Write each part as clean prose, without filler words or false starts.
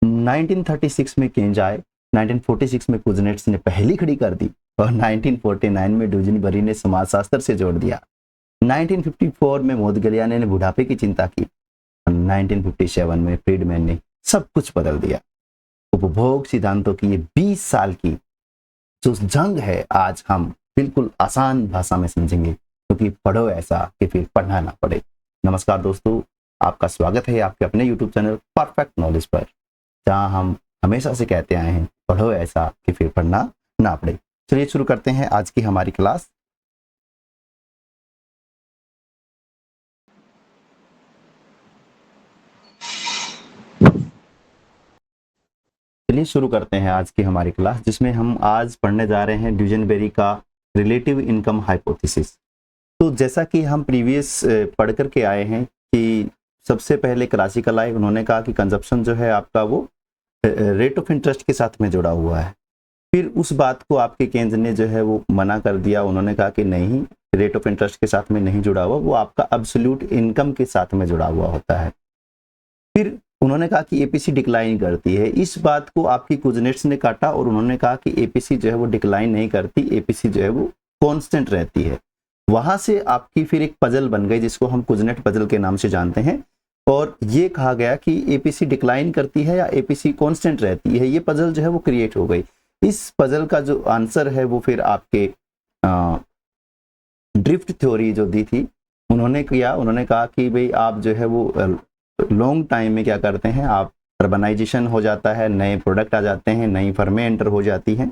1936 में केन्ज आए, 1946 में कुजनेट्स ने पहली खड़ी कर दी और 1949 में ड्यूजनबरी ने समाजशास्त्र से जोड़ दिया। 1954 में मोदगलियाने ने बुढ़ापे की चिंता की। 1957 में फ्रीडमैन ने सब कुछ बदल दिया। उपभोग सिद्धांतों की ये 20 साल की जो जंग है आज हम बिल्कुल आसान भाषा में समझेंगे, क्योंकि पढ़ो ऐसा कि फिर पढ़ना ना पड़े। नमस्कार दोस्तों, आपका स्वागत है आपके अपने YouTube चैनल परफेक्ट नॉलेज पर, जहां हम हमेशा से कहते आए हैं पढ़ो ऐसा कि फिर पढ़ना ना पड़े। चलिए शुरू करते हैं आज की हमारी क्लास। चलिए शुरू करते हैं आज की हमारी क्लास, जिसमें हम आज पढ़ने जा रहे हैं ड्यूजनबेरी का रिलेटिव इनकम हाइपोथेसिस। तो जैसा कि हम प्रीवियस पढ़ करके आए हैं कि सबसे पहले क्लासिकल आए, उन्होंने कहा कि कंजप्शन जो है आपका वो रेट ऑफ इंटरेस्ट के साथ में जुड़ा हुआ है। फिर उस बात को आपके केन्ज ने जो है वो मना कर दिया। उन्होंने कहा कि नहीं, रेट ऑफ इंटरेस्ट के साथ में नहीं जुड़ा हुआ, वो आपका एब्सोल्यूट इनकम के साथ में जुड़ा हुआ होता है। फिर उन्होंने कहा कि एपीसी डिक्लाइन करती है। इस बात को आपकी कुजनेट्स ने काटा और उन्होंने कहा कि एपीसी जो है वो डिक्लाइन नहीं करती, एपीसी जो है वो कांस्टेंट रहती है। वहां से आपकी फिर एक पजल बन गई जिसको हम कुजनेट पजल के नाम से जानते हैं, और ये कहा गया कि एपीसी डिक्लाइन करती है या एपीसी कांस्टेंट रहती है। ये पजल जो है वो क्रिएट हो गई। इस पजल का जो आंसर है वो फिर आपके ड्रिफ्ट थ्योरी जो दी थी उन्होंने किया। उन्होंने कहा कि भाई आप जो है वो लॉन्ग टाइम में क्या करते हैं, आप अर्बनाइजेशन हो जाता है, नए प्रोडक्ट आ जाते हैं, नई फर्में एंटर हो जाती हैं,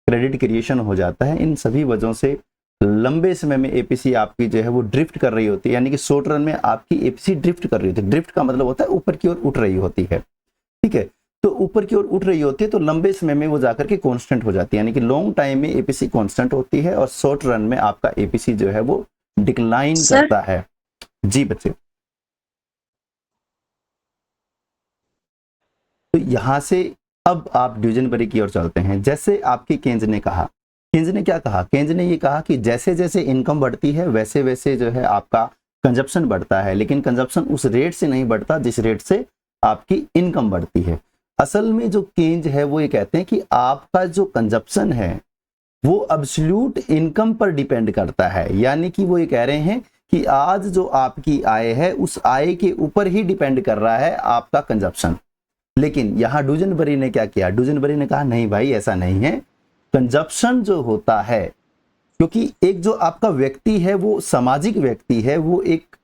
क्रेडिट क्रिएशन हो जाता है। इन सभी वजहों से लंबे समय में एपीसी आपकी जो है वो ड्रिफ्ट कर रही होती है, यानी कि शॉर्ट रन में आपकी एपीसी ड्रिफ्ट कर रही होती है। ड्रिफ्ट का मतलब होता है ऊपर की ओर उठ रही होती है, ठीक है। तो ऊपर की ओर उठ रही होती है तो लंबे समय में वो जाकर के कांस्टेंट हो जाती है, यानी कि लॉन्ग टाइम में एपीसी कांस्टेंट होती है और शॉर्ट रन में आपका एपीसी जो है वो डिक्लाइन करता है। जी बच्चे, तो यहां से अब आप ड्यूजनबरी की ओर चलते हैं। जैसे आपके केन्ज ने कहा, केन्ज ने क्या कहा, केन्ज ने ये कहा कि जैसे जैसे इनकम बढ़ती है वैसे वैसे जो है आपका कंजप्शन बढ़ता है, लेकिन कंजप्शन उस रेट से नहीं बढ़ता जिस रेट से आपकी इनकम बढ़ती है। असल में जो केन्ज है वो ये कहते हैं कि आपका जो कंजप्शन है वो एब्सोल्यूट इनकम पर डिपेंड करता है, यानी कि वो ये कह रहे हैं कि आज जो आपकी आय है उस आय के ऊपर ही डिपेंड कर रहा है आपका कंजप्शन। लेकिन यहां ड्यूजनबरी ने क्या किया, ड्यूजनबरी ने कहा नहीं भाई ऐसा नहीं है। कंजप्शन जो होता है, क्योंकि एक जो आपका व्यक्ति है वो सामाजिक व्यक्ति है, वो एक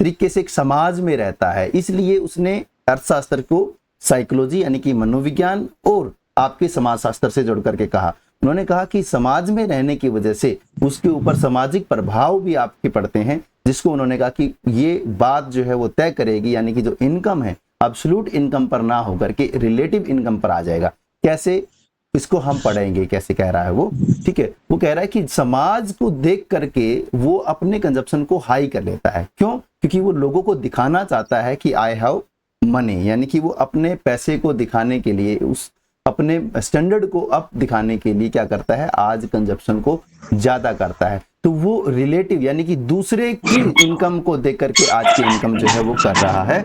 तरीके से एक समाज में रहता है, इसलिए उसने अर्थशास्त्र को साइकोलॉजी यानी कि मनोविज्ञान और आपके समाजशास्त्र से जोड़ करके कहा। उन्होंने कहा कि समाज में रहने की वजह से उसके ऊपर सामाजिक प्रभाव भी आपके पड़ते हैं, जिसको उन्होंने कहा कि ये बात जो है वो तय करेगी, यानी कि जो इनकम है एब्सोल्यूट इनकम पर ना होकर के रिलेटिव इनकम पर आ जाएगा। कैसे, इसको हम पढ़ेंगे कैसे कह रहा है वो, ठीक है। वो कह रहा है कि समाज को देख करके वो अपने कंजप्शन को हाई कर लेता है। क्यों? क्योंकि वो लोगों को दिखाना चाहता है कि आई हैव मनी, यानी कि वो अपने पैसे को दिखाने के लिए, उस अपने स्टैंडर्ड को अप दिखाने के लिए क्या करता है, आज कंजप्शन को ज्यादा करता है। तो वो रिलेटिव यानी कि दूसरे की इनकम को देख करके आज की इनकम जो है वो कर रहा है।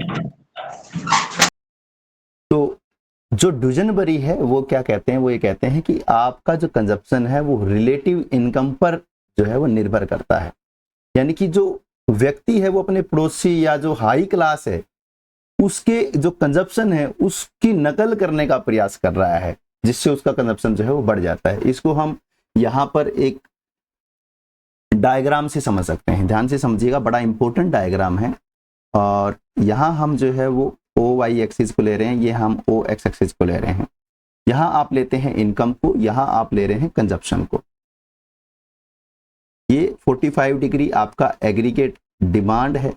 तो जो ड्यूजनबरी है वो क्या कहते हैं, वो ये कहते हैं कि आपका जो कंजप्शन है वो रिलेटिव इनकम पर जो है वो निर्भर करता है, यानी कि जो व्यक्ति है वो अपने पड़ोसी या जो हाई क्लास है उसके जो कंजप्शन है उसकी नकल करने का प्रयास कर रहा है, जिससे उसका कंजप्शन जो है वो बढ़ जाता है। इसको हम यहाँ पर एक डायग्राम से समझ सकते हैं, ध्यान से समझिएगा, बड़ा इंपॉर्टेंट डायग्राम है। और यहाँ हम जो है वो ओ वाई एक्सिस को ले रहे हैं, ये हम ओ एक्स एक्सिस को ले रहे हैं। यहाँ आप लेते हैं इनकम को, यहाँ आप ले रहे हैं कंजप्शन को। ये 45 डिग्री आपका एग्रीगेट डिमांड है,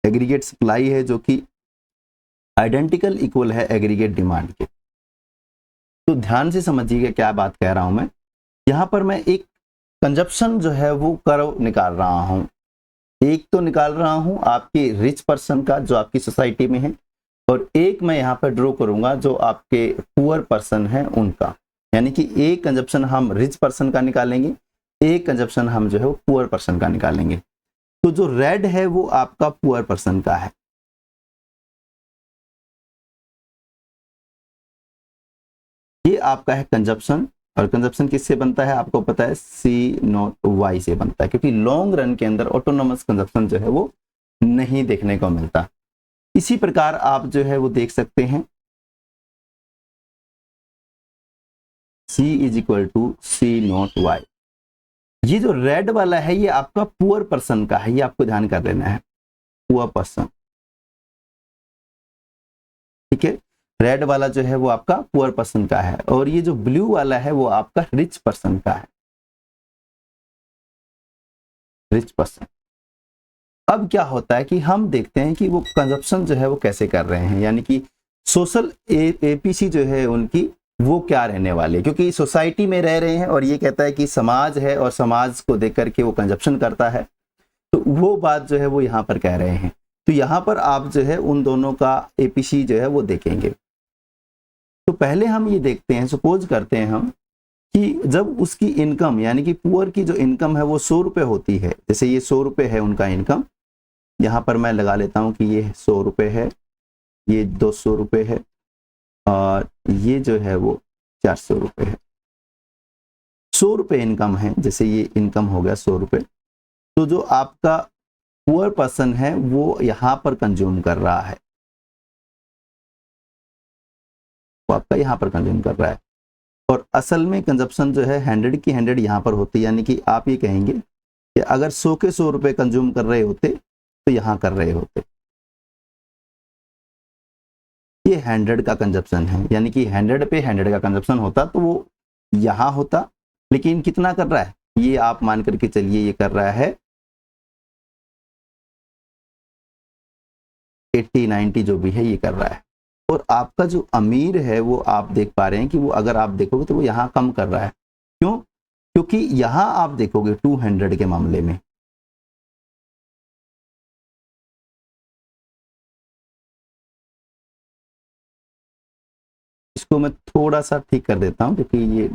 एग्रीगेट सप्लाई है, जो कि आइडेंटिकल इक्वल है एग्रीगेट डिमांड के। तो ध्यान से समझिएगा क्या बात कह रहा हूं मैं। यहाँ पर मैं एक कंजप्शन जो है वो कर्व निकाल रहा हूं। एक तो निकाल रहा हूं आपके रिच पर्सन का जो आपकी सोसाइटी में है, और एक मैं यहाँ पर ड्रॉ करूंगा जो आपके पुअर पर्सन है उनका, यानी कि एक कंजप्शन हम रिच पर्सन का निकालेंगे, एक कंजप्शन हम जो है वो पुअर पर्सन का निकालेंगे। तो जो रेड है वो आपका पुअर पर्सन का है, आपका है कंजप्शन, और कंजप्शन किससे बनता है आपको पता है, C0Y से बनता है, क्योंकि लॉन्ग रन के अंदर ऑटोनोमस कंजप्शन जो है वो नहीं देखने को मिलता। इसी प्रकार आप जो है वो देख सकते हैं C is equal to C0Y। ये जो रेड वाला है ये आपका पुअर पर्सन का है, ये आपको ध्यान कर लेना है, पुअर पर्सन, ठीक है। रेड वाला जो है वो आपका पुअर पर्सन का है, और ये जो ब्लू वाला है वो आपका रिच पर्सन का है, रिच पर्सन। अब क्या होता है कि हम देखते हैं कि वो कंजप्शन जो है वो कैसे कर रहे हैं, यानी कि सोशल एपीसी जो है उनकी वो क्या रहने वाले, क्योंकि सोसाइटी में रह रहे हैं और ये कहता है कि समाज है और समाज को देख करके वो कंजप्शन करता है, तो वो बात जो है वो यहाँ पर कह रहे हैं। तो यहाँ पर आप जो है उन दोनों का एपीसी जो है वो देखेंगे। तो पहले हम ये देखते हैं, सपोज करते हैं हम कि जब उसकी इनकम यानी कि पुअर की जो इनकम है वो 100 रुपये होती है, जैसे ये 100 रुपये है उनका इनकम, यहाँ पर मैं लगा लेता हूँ कि ये 100 रुपये है, ये 200 रुपये है, और ये जो है वो 400 रुपये है। 100 रुपये इनकम है, जैसे ये इनकम हो गया 100 रुपये, तो जो आपका पुअर पर्सन है वो यहाँ पर कंज्यूम कर रहा है, वो आपका यहाँ पर कंज्यूम कर रहा है। और असल में कंजप्शन जो है 100 की 100 यहाँ पर होती है, यानी कि आप ये कहेंगे कि अगर 100 के 100 रुपये कंज्यूम कर रहे होते तो यहाँ कर रहे होते। ये 100 का कंजप्शन है, यानी कि 100 पे 100 का कंजप्शन होता तो वो यहाँ होता, लेकिन कितना कर रहा है, ये आप मान करके चलिए ये कर रहा है 80-90 जो भी है ये कर रहा है। और आपका जो अमीर है वो आप देख पा रहे हैं कि वो अगर आप देखोगे तो वो यहाँ कम कर रहा है। क्यों? क्योंकि यहाँ आप देखोगे 200 के मामले में इसको मैं थोड़ा सा ठीक कर देता हूँ, क्योंकि ये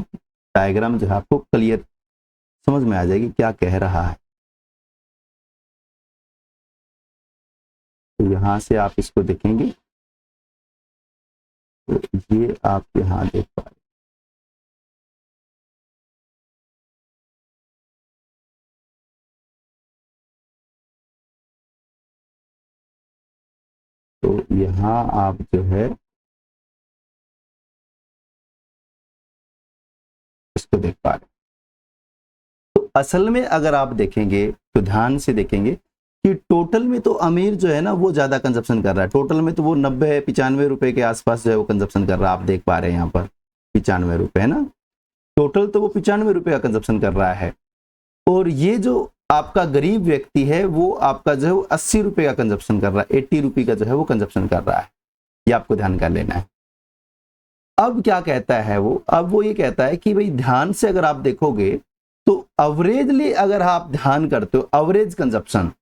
डायग्राम जो है आपको क्लियर समझ में आ जाएगी क्या कह रहा है। तो यहाँ से आप इसको देखेंगे तो ये आप यहाँ देख पा रहे, तो यहाँ आप जो है इसको देख पा रहे। तो असल में अगर आप देखेंगे तो ध्यान से देखेंगे कि टोटल में तो अमीर जो है ना वो ज्यादा कंजप्शन कर रहा है, टोटल में तो वो 90-95 रुपए के आसपास जो है वो कंजप्शन कर रहा है। आप देख पा रहे हैं यहाँ पर 95 रुपए है ना, टोटल तो वो 95 रुपए का कंजप्शन कर रहा है। और ये जो आपका गरीब व्यक्ति है वो आपका जो है 80 रुपए का कंजप्शन कर रहा है, 80 रुपए का जो है वो कंजप्शन कर रहा है। ये आपको ध्यान कर लेना है। अब क्या कहता है वो, अब वो ये कहता है कि भाई ध्यान से अगर आप देखोगे तो एवरेजली अगर आप ध्यान करते हो एवरेज कंजप्शन,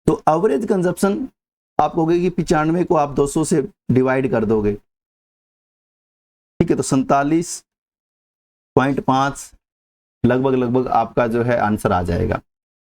तो एवरेज कंजप्शन आप कहोगे कि 95 को आप 200 से डिवाइड कर दोगे, ठीक है, तो 47.5 लगभग आपका जो है आंसर आ जाएगा।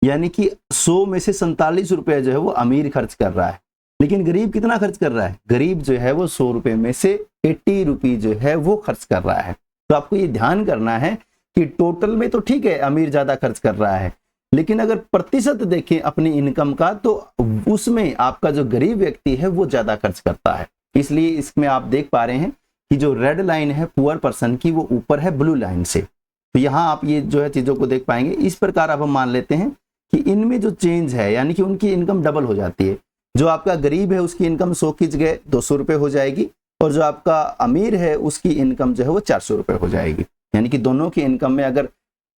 यानी कि 100 में से 47 रुपए जो है वो अमीर खर्च कर रहा है, लेकिन गरीब कितना खर्च कर रहा है, गरीब जो है वो 100 रुपए में से 80 रुपये जो है वो खर्च कर रहा है। तो आपको ये ध्यान करना है कि टोटल में तो ठीक है अमीर ज्यादा खर्च कर रहा है, लेकिन अगर प्रतिशत देखें अपनी इनकम का तो उसमें आपका जो गरीब व्यक्ति है वो ज्यादा खर्च करता है। इसलिए इसमें आप देख पा रहे हैं कि जो रेड लाइन है पुअर पर्सन की वो ऊपर है ब्लू लाइन से। तो यहाँ आप ये जो है चीजों को देख पाएंगे। इस प्रकार अब हम मान लेते हैं कि इनमें जो चेंज है यानी कि उनकी इनकम डबल हो जाती है। जो आपका गरीब है उसकी इनकम 100 की जगह 200 रुपये हो जाएगी, और जो आपका अमीर है उसकी इनकम जो है वो 400 रुपये हो जाएगी। यानी कि दोनों की इनकम में अगर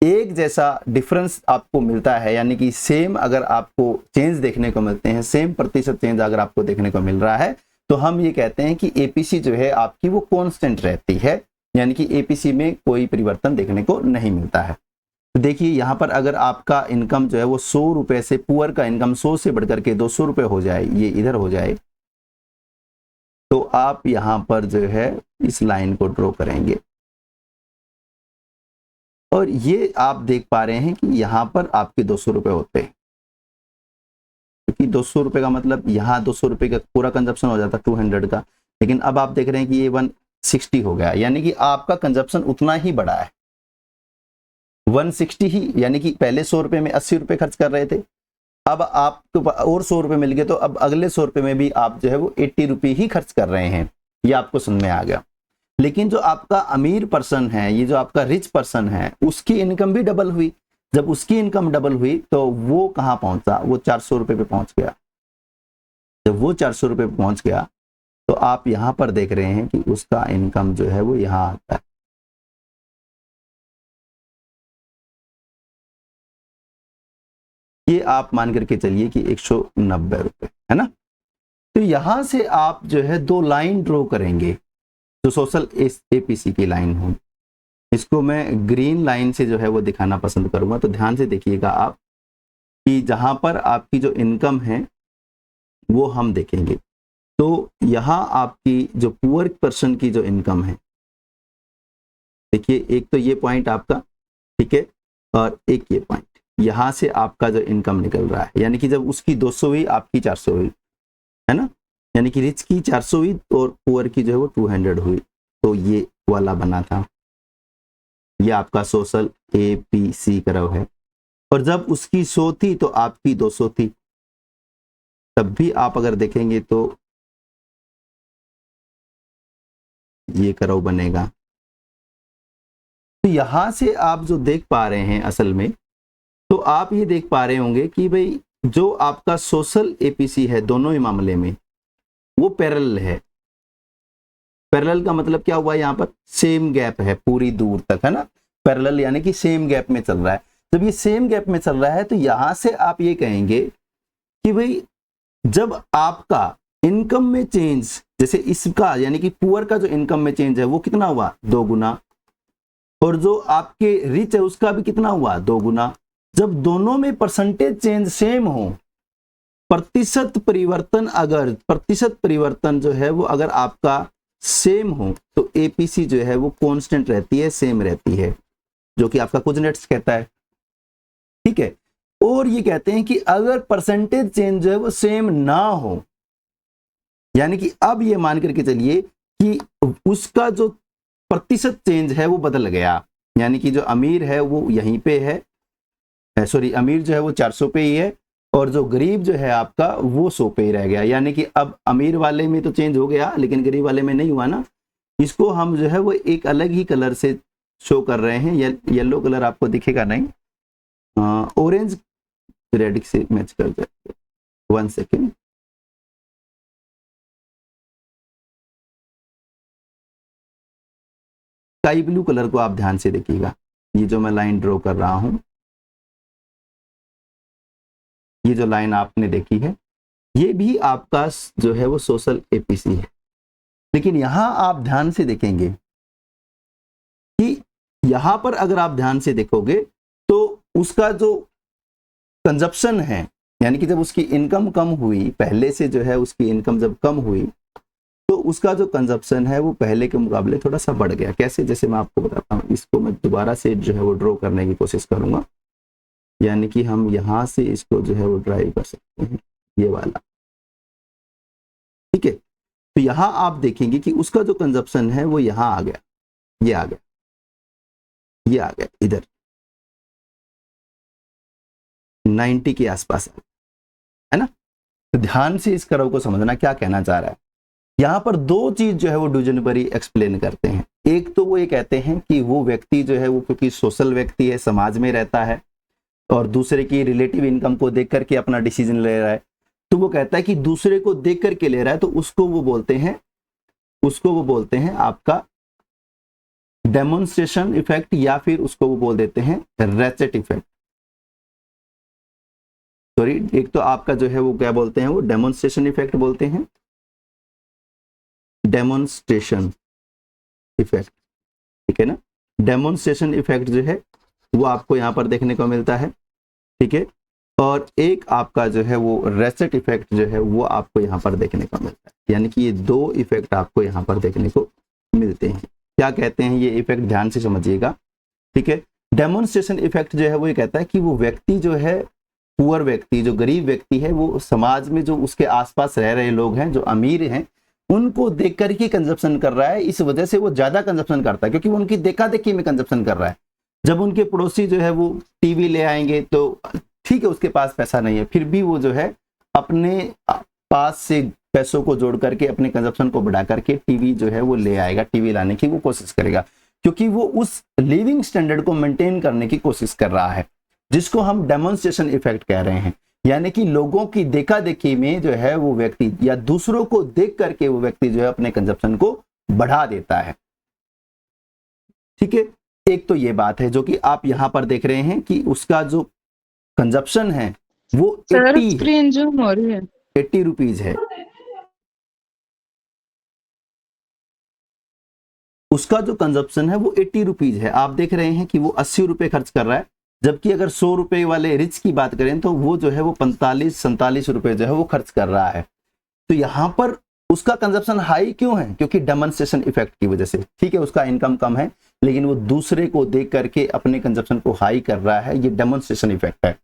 एक जैसा डिफरेंस आपको मिलता है, यानी कि सेम अगर आपको चेंज देखने को मिलते हैं, सेम प्रतिशत चेंज अगर आपको देखने को मिल रहा है, तो हम ये कहते हैं कि एपीसी जो है आपकी वो कांस्टेंट रहती है, यानी कि एपीसी में कोई परिवर्तन देखने को नहीं मिलता है। तो देखिए यहाँ पर अगर आपका इनकम जो है वो 100 रुपए से, पुअर का इनकम 100 से बढ़कर के 200 रुपये हो जाए, ये इधर हो जाए, तो आप यहाँ पर जो है इस लाइन को ड्रॉ करेंगे और ये आप देख पा रहे हैं कि यहाँ पर आपके 200 रुपये होते हैं, क्योंकि 200 रुपये का मतलब यहाँ 200 रुपये का पूरा कंजप्शन हो जाता 200 का। लेकिन अब आप देख रहे हैं कि ये 160 हो गया, यानी कि आपका कंजप्शन उतना ही बढ़ा है, 160 ही, यानी कि पहले 100 रुपए में 80 रुपए खर्च कर रहे थे, अब आपको और 100 रुपए मिल गए, तो अब अगले 100 रुपए में भी आप जो है वो 80 रुपए ही खर्च कर रहे हैं। ये आपको समझ में आ गया। लेकिन जो आपका अमीर पर्सन है, ये जो आपका रिच पर्सन है, उसकी इनकम भी डबल हुई। जब उसकी इनकम डबल हुई तो वो कहाँ पहुंचा, वो 400 रुपए पे पहुंच गया। जब वो 400 रुपए पे पहुंच गया तो आप यहां पर देख रहे हैं कि उसका इनकम जो है वो यहां आता है। ये आप मान करके चलिए कि 190 रुपए है ना। तो यहां से आप जो है दो लाइन ड्रॉ करेंगे, जो सोशल एपीसी की लाइन होगी। इसको मैं ग्रीन लाइन से जो है वो दिखाना पसंद करूंगा। तो ध्यान से देखिएगा आप कि जहां पर आपकी जो इनकम है वो हम देखेंगे। तो यहां आपकी जो पुअर पर्सन की जो इनकम है, देखिए एक तो ये पॉइंट आपका, ठीक है, और एक ये पॉइंट, यहां से आपका जो इनकम निकल रहा है, यानी कि जब उसकी 200 हुई आपकी 400 हुई, है ना, यानी कि रिच की 400 हुई और पुअर की जो है वो 200 हुई। तो ये वाला बना था, ये आपका सोशल एपीसी कर्व है। और जब उसकी 100 थी तो आपकी 200 थी, तब भी आप अगर देखेंगे तो ये कर्व बनेगा। तो यहां से आप जो देख पा रहे हैं असल में, तो आप ये देख पा रहे होंगे कि भाई जो आपका सोशल एपीसी है दोनों ही मामले में वो पैरेलल है। पैरेलल का मतलब क्या हुआ, यहाँ पर सेम गैप है पूरी दूर तक, है ना। पैरेलल यानी कि सेम गैप में चल रहा है। जब ये सेम गैप में चल रहा है तो यहां से आप ये कहेंगे कि भाई जब आपका इनकम में चेंज, जैसे इसका यानी कि पुअर का जो इनकम में चेंज है वो कितना हुआ, 2 गुना, और जो आपके रिच है उसका भी कितना हुआ, 2 गुना। जब दोनों में परसेंटेज चेंज सेम हो, प्रतिशत परिवर्तन, अगर प्रतिशत परिवर्तन जो है वो अगर आपका सेम हो तो एपीसी जो है वो कांस्टेंट रहती है, सेम रहती है, जो कि आपका कुजनेट्स कहता है, ठीक है। और ये कहते हैं कि अगर परसेंटेज चेंज जो है वो सेम ना हो, यानी कि अब ये मान करके चलिए कि उसका जो प्रतिशत चेंज है वो बदल गया, यानी कि जो अमीर है वो यहीं पे है, सॉरी अमीर जो है वो 400 पे ही है, और जो गरीब जो है आपका वो 100 पे ही रह गया। यानी कि अब अमीर वाले में तो चेंज हो गया लेकिन गरीब वाले में नहीं हुआ ना। इसको हम जो है वो एक अलग ही कलर से शो कर रहे हैं। येलो कलर आपको दिखेगा नहीं, ऑरेंज रेड से मैच कर जाए। 1 सेकेंड, स्काई ब्लू कलर को आप ध्यान से देखिएगा। ये जो मैं लाइन ड्रॉ कर रहा हूं, ये जो लाइन आपने देखी है ये भी आपका जो है वो सोशल एपीसी है। लेकिन यहां आप ध्यान से देखेंगे कि यहां पर अगर आप ध्यान से देखोगे तो उसका जो कंजप्शन है, यानी कि जब उसकी इनकम कम हुई, पहले से जो है उसकी इनकम जब कम हुई तो उसका जो कंजप्शन है वो पहले के मुकाबले थोड़ा सा बढ़ गया। कैसे, जैसे मैं आपको बताता हूँ। इसको मैं दोबारा से जो है वो ड्रॉ करने की कोशिश करूंगा, यानी कि हम यहां से इसको जो है वो ड्राइव कर सकते हैं, ये वाला, ठीक है। तो यहां आप देखेंगे कि उसका जो कंजप्शन है वो यहां आ गया, ये आ गया, ये आ गया, इधर 90 के आसपास है ना। तो ध्यान से इस कर्व को समझना क्या कहना चाह रहा है। यहां पर दो चीज जो है वो ड्यूजनबरी एक्सप्लेन करते हैं। एक तो वो ये कहते हैं कि वो व्यक्ति जो है वो क्योंकि सोशल व्यक्ति है, समाज में रहता है, और दूसरे की रिलेटिव इनकम को देख करके अपना डिसीजन ले रहा है, तो वो कहता है कि दूसरे को देख करके ले रहा है, तो उसको वो बोलते हैं आपका डेमोन्स्ट्रेशन इफेक्ट, या फिर उसको वो बोल देते हैं रैचेट इफेक्ट। सॉरी, एक तो आपका जो है वो क्या बोलते हैं, वो डेमोन्स्ट्रेशन इफेक्ट बोलते हैं, डेमोन्स्ट्रेशन इफेक्ट, ठीक है ना। डेमोन्स्ट्रेशन इफेक्ट जो है वो आपको यहां पर देखने को मिलता है, ठीक है। और एक आपका जो है वो रेसेट इफेक्ट जो है वो आपको यहां पर देखने को मिलता है। यानी कि ये दो इफेक्ट आपको यहां पर देखने को मिलते हैं। क्या कहते हैं ये इफेक्ट, ध्यान से समझिएगा, ठीक है। डेमोन्स्ट्रेशन इफेक्ट जो है वो ये कहता है कि वो व्यक्ति जो है, पुअर व्यक्ति, जो गरीब व्यक्ति है, वो समाज में जो उसके आसपास रह रहे लोग हैं, जो अमीर हैं, उनको देख कर ही कंजप्शन कर रहा है, इस वजह से वो ज्यादा कंजप्शन करता है, क्योंकि वो उनकी देखा देखी में कंजप्शन कर रहा है। जब उनके पड़ोसी जो है वो टीवी ले आएंगे तो ठीक है, उसके पास पैसा नहीं है, फिर भी वो जो है अपने पास से पैसों को जोड़ करके अपने कंजप्शन को बढ़ा करके टीवी जो है वो ले आएगा, टीवी लाने की वो कोशिश करेगा, क्योंकि वो उस लिविंग स्टैंडर्ड को मेंटेन करने की कोशिश कर रहा है, जिसको हम डेमोन्स्ट्रेशन इफेक्ट कह रहे हैं। यानी कि लोगों की देखा देखी में जो है वो व्यक्ति या दूसरों को देख करके वो व्यक्ति जो है अपने कंजप्शन को बढ़ा देता है। ठीक है, एक तो ये बात है जो कि आप यहां पर देख रहे हैं कि उसका जो कंजप्शन है वो 80 रुपीज है। उसका जो कंजप्शन है वो 80 रुपीज है। आप देख रहे हैं कि वो 80 रुपए खर्च कर रहा है, जबकि अगर 100 रुपए वाले रिच की बात करें तो वो जो है वो 45-47 रुपए जो है वो खर्च कर रहा है। तो यहाँ पर उसका कंजप्शन हाई क्यों है? क्योंकि डेमोन्स्ट्रेशन इफेक्ट की वजह से। ठीक है, उसका इनकम कम है लेकिन वो दूसरे को देख करके अपने कंजप्शन को हाई कर रहा है, ये डेमोन्स्ट्रेशन इफेक्ट है।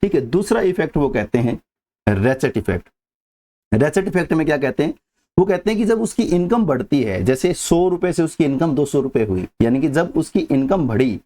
ठीक है, दूसरा इफेक्ट वो कहते हैं रेचेट इफेक्ट। रेचेट इफेक्ट में क्या कहते हैं? वो कहते हैं कि जब उसकी इनकम बढ़ती है, जैसे 100 रुपए से उसकी इनकम 200 रुपए हुई, यानी कि जब उसकी इनकम बढ़ी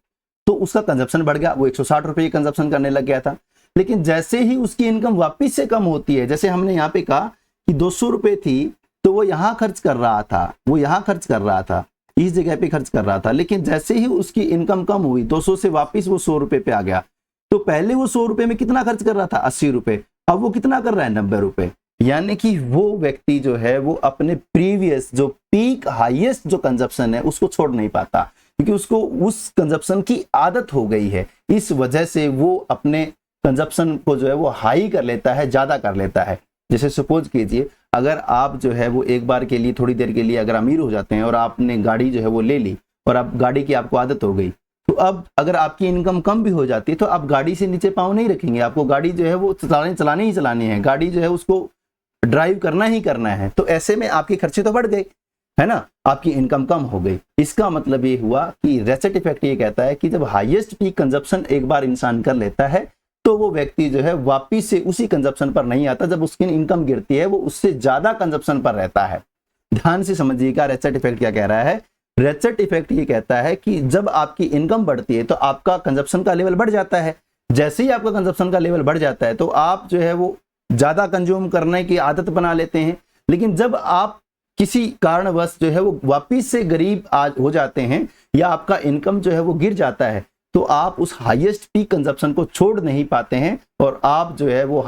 तो उसका कंजप्शन बढ़ गया, वो 160 रुपए की कंजप्शन करने लग गया था। लेकिन जैसे ही उसकी इनकम वापस से कम होती है, जैसे हमने यहाँ पे कहा कि 200 रुपए थी तो वो यहाँ खर्च कर रहा था, वो यहाँ खर्च कर रहा था, इस जगह पे खर्च कर रहा था, लेकिन जैसे ही उसकी इनकम कम हुई 200 से वापस वो 100 रुपए पे आ गया। तो पहले वो 100 रुपए में कितना खर्च कर रहा था? 80 रुपए। अब वो कितना कर रहा है? 90 रुपए। यानी कि वो व्यक्ति जो है वो अपने प्रीवियस जो पीक हाईएस्ट जो कंजप्शन है उसको छोड़ नहीं पाता, क्योंकि उसको उस कंजप्शन की आदत हो गई है। इस वजह से वो अपने कंजप्शन को जो है वो हाई कर लेता है, ज्यादा कर लेता है। जैसे सपोज कीजिए, अगर आप जो है वो एक बार के लिए थोड़ी देर के लिए अगर अमीर हो जाते हैं और आपने गाड़ी जो है वो ले ली और आप गाड़ी की आपको आदत हो गई, तो अब अगर आपकी इनकम कम भी हो जाती है तो आप गाड़ी से नीचे पाँव नहीं रखेंगे, आपको गाड़ी जो है वो चलानी ही चलानी है, गाड़ी जो है उसको ड्राइव करना ही करना है। तो ऐसे में आपके खर्चे तो बढ़ गए, है ना, आपकी इनकम कम हो गई। इसका मतलब ये हुआ कि रेचेट इफेक्ट ये कहता है कि जब हाईएस्ट पीक कंजप्शन एक बार इंसान कर लेता है तो वो व्यक्ति जो है वापिस से उसी कंजप्शन पर नहीं आता। जब उसकी इनकम गिरती है वो उससे ज्यादा कंजप्शन पर रहता है। ध्यान से समझिएगा रेचेट इफेक्ट क्या कह रहा है। रेचेट इफेक्ट ये कहता है कि जब आपकी इनकम बढ़ती है तो आपका कंजप्शन का लेवल बढ़ जाता है। जैसे ही आपका कंजप्शन का लेवल बढ़ जाता है तो आप जो है वो ज्यादा कंज्यूम करने की आदत बना लेते हैं। लेकिन जब आप किसी कारणवश जो है वो वापिस से गरीब हो जाते हैं या आपका इनकम जो है वो गिर जाता है तो आप उस हाईएस्ट पीक कंजप्शन को छोड़ नहीं पाते हैं और आप जो है वो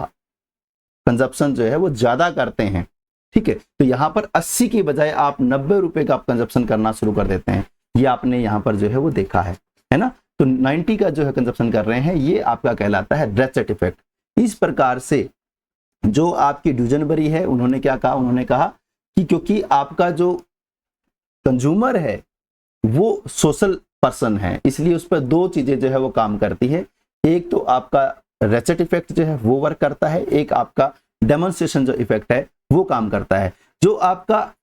कंजप्शन जो है वो ज्यादा करते हैं। ठीक है, तो यहाँ पर 80 की बजाय आप 90 रुपए का कंजप्शन करना शुरू कर देते हैं। ये आपने यहाँ पर जो है वो देखा है ना। तो 90 का जो है कंजप्शन कर रहे हैं, ये आपका कहलाता है रेचेट इफेक्ट। इस प्रकार से जो आपकी ड्यूजनबरी है उन्होंने क्या कहा? उन्होंने कहा कि क्योंकि आपका जो कंज्यूमर है वो सोशल पर्सन है, इसलिए उस पर दो चीजें जो है वो काम करती है। एक तो आपका रेचेट इफेक्ट जो है वो वर्क करता है, एक आपका डेमोन्स्ट्रेशन जो इफेक्ट है वो काम करता है। जो आपका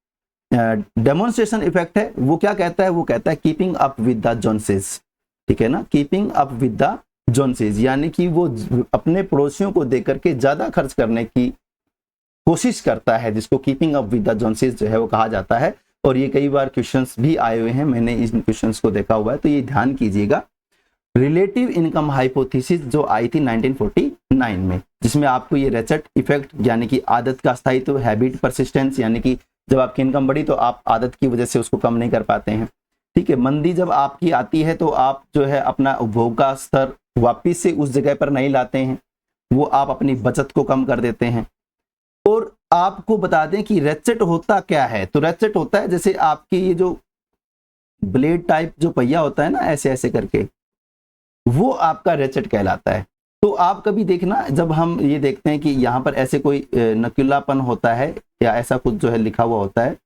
डेमोन्स्ट्रेशन इफेक्ट है वो क्या कहता है? वो कहता है कीपिंग अप विद द जोनसेस। ठीक है ना, कीपिंग अप विद द जोनसेस, यानी कि वो अपने पड़ोसियों को देख करके ज्यादा खर्च करने की कोशिश करता है, जिसको कीपिंग अप विद द जोनसेस जो है वो कहा जाता है। और ये कई बार क्वेश्चंस भी आए हुए हैं, मैंने इन क्वेश्चंस को देखा हुआ है, तो ये ध्यान कीजिएगा। रिलेटिव इनकम हाइपोथेसिस जो आई थी 1949 में, जिसमें आपको ये रेचेट इफेक्ट यानी कि आदत का स्थायित्व, हैबिट परसिस्टेंस, यानी कि जब आपकी इनकम बढ़ी तो आप आदत की वजह से उसको कम नहीं कर पाते हैं। ठीक है, मंदी जब आपकी आती है तो आप जो है अपना उपभोग का स्तर वापिस से उस जगह पर नहीं लाते हैं, वो आप अपनी बचत को कम कर देते हैं। और आपको बता दें कि रेचेट होता क्या है। तो रेचेट होता है जैसे आपकी ये जो ब्लेड टाइप जो पहिया होता है ना, ऐसे ऐसे करके, वो आपका रेचेट कहलाता है। तो आप कभी देखना, जब हम ये देखते हैं कि यहाँ पर ऐसे कोई नकुलापन होता है या ऐसा कुछ जो है लिखा हुआ होता है,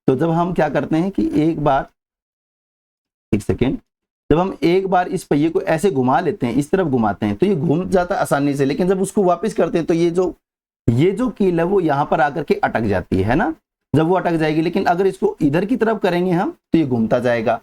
तो जब हम क्या करते हैं कि एक सेकेंड, जब हम एक बार इस पहिए को ऐसे घुमा लेते हैं, इस तरफ घुमाते हैं तो ये घूम जाता है आसानी से, लेकिन जब उसको वापस करते हैं तो ये जो कील है वो यहाँ पर आकर के अटक जाती है ना, जब वो अटक जाएगी। लेकिन अगर इसको इधर की तरफ करेंगे हम तो ये घूमता जाएगा।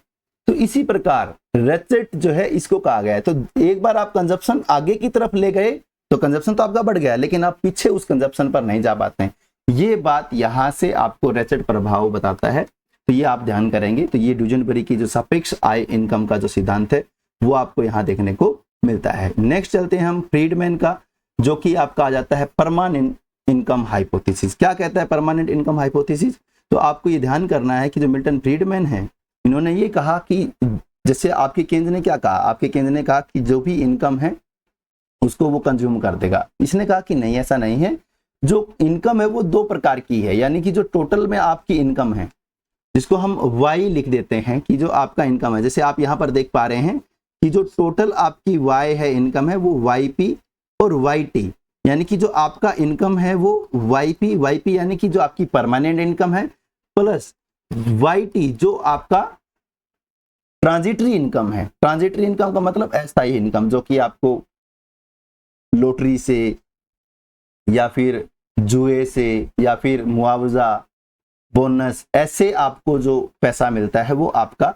तो इसी प्रकार रेचेट जो है इसको कहा गया है। तो एक बार आप कंजप्शन आगे की तरफ ले गए तो कंजप्शन तो आपका बढ़ गया, लेकिन आप पीछे उस कंजप्शन पर नहीं जा पाते हैं। ये बात यहाँ से आपको रेचेट प्रभाव बताता है, तो ये आप ध्यान करेंगे। तो ये ड्यूजनबरी की जो सापेक्ष आय इनकम का जो सिद्धांत है वो आपको यहाँ देखने को मिलता है। नेक्स्ट चलते हैं हम फ्रीडमैन का, जो कि आपका आ जाता है परमानेंट इनकम हाइपोथेसिस। क्या कहता है परमानेंट इनकम हाइपोथेसिस? तो आपको ये ध्यान करना है कि जो मिल्टन फ्रीडमैन है, इन्होंने ये कहा कि जैसे आपके केंद्र ने क्या कहा, आपके केंद्र ने कहा कि जो भी इनकम है उसको वो कंज्यूम कर देगा। इसने कहा कि नहीं, ऐसा नहीं है। जो इनकम है वो दो प्रकार की है, यानी कि जो टोटल में आपकी इनकम है, जिसको हम वाई लिख देते हैं कि जो आपका इनकम है, जैसे आप यहाँ पर देख पा रहे हैं कि जो टोटल आपकी वाई है इनकम है वो वाई पी और वाई टी, यानी कि जो आपका इनकम है वो वाई पी यानी कि जो आपकी परमानेंट इनकम है, प्लस वाई टी जो आपका ट्रांजिटरी इनकम है। ट्रांजिटरी इनकम का मतलब अस्थायी इनकम, जो कि आपको लॉटरी से या फिर जुए से या फिर मुआवजा, बोनस, ऐसे आपको जो पैसा मिलता है वो आपका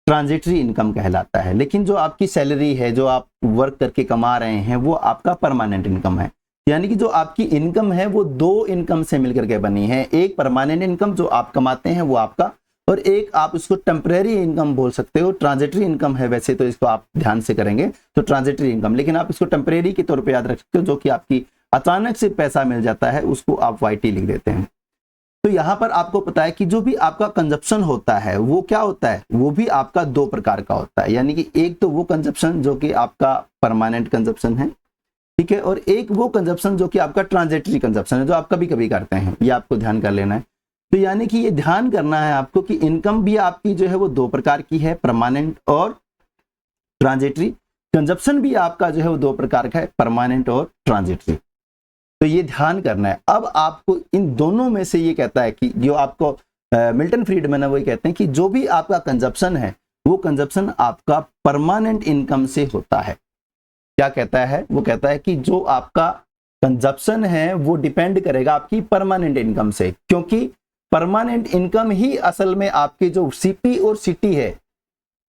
ट्रांजिटरी इनकम कहलाता है। लेकिन जो आपकी सैलरी है, जो आप वर्क करके कमा रहे हैं, वो आपका परमानेंट इनकम है। यानी कि जो आपकी इनकम है वो दो इनकम से मिलकर के बनी है। एक परमानेंट इनकम जो आप कमाते हैं वो आपका, और एक आप इसको टेम्परेरी इनकम बोल सकते हो। ट्रांजिटरी इनकम है वैसे तो, इसको आप ध्यान से करेंगे तो ट्रांजिटरी इनकम, लेकिन आप इसको टेम्परेरी के तौर पे याद रख सकते हो। जो कि आपकी अचानक से पैसा मिल जाता है उसको आप वाईटी लिख देते हैं। तो यहाँ पर आपको पता है कि जो भी आपका कंजप्शन होता है वो क्या होता है, वो भी आपका दो प्रकार का होता है। यानी कि एक तो वो कंजप्शन जो कि आपका परमानेंट कंजप्शन है, ठीक है, और एक वो कंजप्शन जो कि आपका ट्रांजिटरी कंजप्शन है, जो आप कभी कभी करते हैं। ये आपको ध्यान कर लेना है। तो यानी कि ये ध्यान करना है आपको कि इनकम भी आपकी जो है वो दो प्रकार की है, परमानेंट और ट्रांजिटरी। कंजप्शन भी आपका जो है वो दो प्रकार का है, परमानेंट और ट्रांजिटरी। तो ये ध्यान करना है। अब आपको इन दोनों में से ये कहता है कि जो आपको मिल्टन फ्रीडमैन है वो ये कहते हैं कि जो भी आपका कंजप्शन है वो कंजप्शन आपका परमानेंट इनकम से होता है। क्या कहता है? वो कहता है कि जो आपका कंजप्शन है वो डिपेंड करेगा आपकी परमानेंट इनकम से, क्योंकि परमानेंट इनकम ही असल में आपकी जो सीपी और सीटी है,